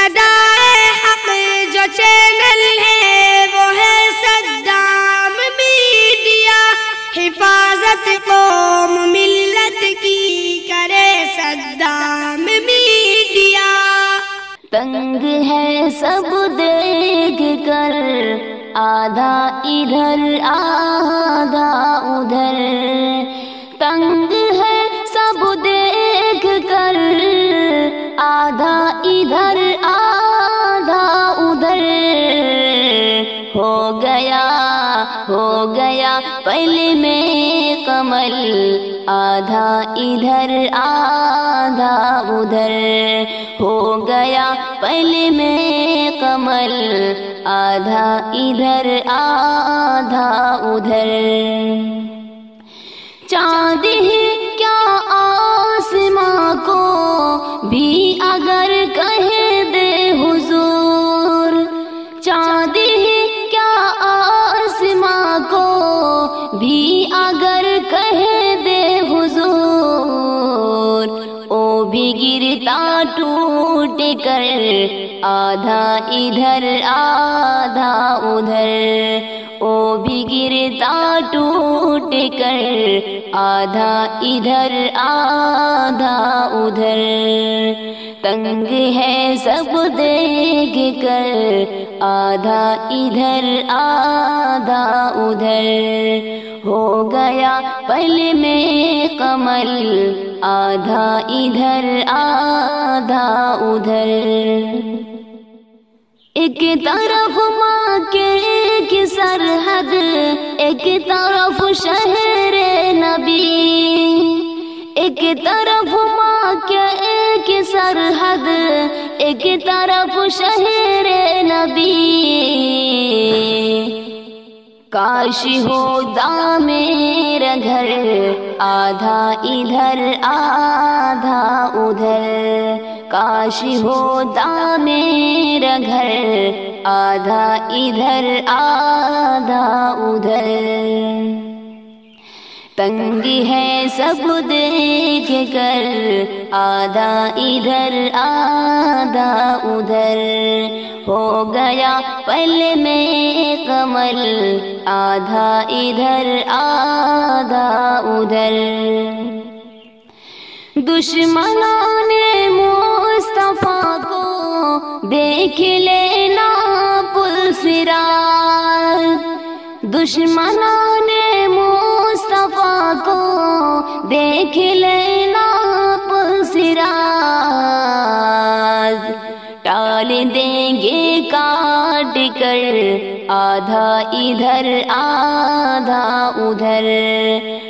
صدائے حق جو چینل ہے وہ ہے صدام میڈیا، حفاظت قوم ملت کی کرے صدام میڈیا۔ تنگ ہے سب دیکھ کر آدھا ادھر آدھا ادھر، تنگ ہے سب دیکھ کر آدھا ادھر آدھا ادھر، ہو گیا پہلے میں کمل آدھا ادھر آدھا ادھر، ہو گیا پہلے میں کمل آدھا ادھر آدھا ادھر۔ چاند ہی کیا آسماں کو بھی اگر کہہ دے حضور، چاند ہی کیا آسماں کو بھی اگر کہہ دے حضور، او بھی گرتا ٹوٹ کر آدھا ادھر آدھا ادھر، او بھی گرتا ٹوٹ کر آدھا ادھر آدھا ادھر، تنگ ہے سب دیکھ کر آدھا ادھر آدھا ادھر، ہو گیا پل میں کمل آدھا ادھر آدھا ادھر۔ ایک طرف ماں کے ایک سرحد، ایک طرف شہر نبی، ایک طرف ماں کے ایک سرحد، ایک طرف شہر نبی، کاش ہوتا میرا گھر آدھا ادھر آدھا ادھر، کاش ہوتا میرا گھر آدھا ادھر آدھا ادھر، تنگ ہے سب دیکھ کر آدھا ادھر آدھا ادھر، ہو گیا پل میں کمل آدھا ادھر آدھا ادھر۔ دشمنان مصطفیٰ کو دیکھ لینا پلسرات، دشمنان مصطفیٰ کو دیکھ لینا پلسرات، ٹال دیں گے کاٹ کر آدھا ادھر آدھا ادھر،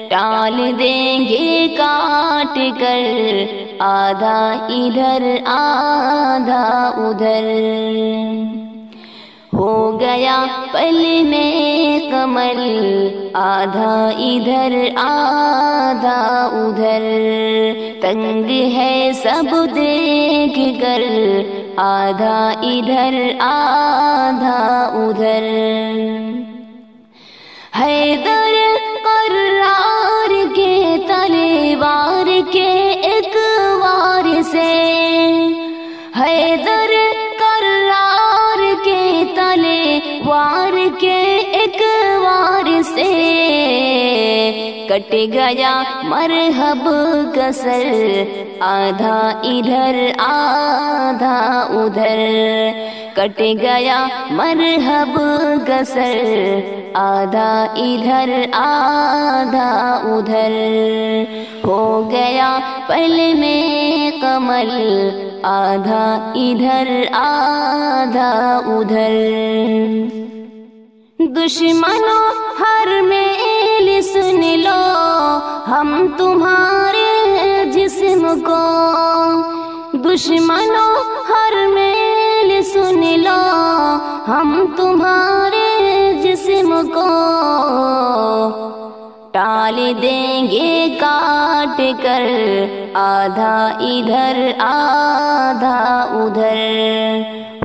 ٹال دیں گے کاٹ کر آدھا ادھر آدھا ادھر، ہو گیا پل میں کمل آدھا ادھر آدھا ادھر، تنگ ہے سب دیکھ کر آدھا ادھر آدھا ادھر۔ حیدر قرار کے تلوار کے ایک وار سے، حیدر قرار کے تلوار کے ایک وار سے، کٹ گیا مرحب کا سر آدھا ادھر آدھا ادھر، کٹ گیا مرحب کا سر آدھا ادھر آدھا ادھر، ہو گیا پل میں کمل آدھا ادھر آدھا ادھر۔ دشمنوں ہر میل سن لو ہم تمہارے جسم کو، دشمنوں ہر میل سن لو ہم تمہارے جسم کو، ٹال دیں گے کاٹ کر آدھا ادھر آدھا ادھر،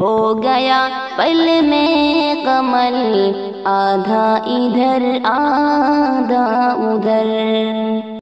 ہو گیا پل میں کمل آدھا ادھر آدھا ادھر۔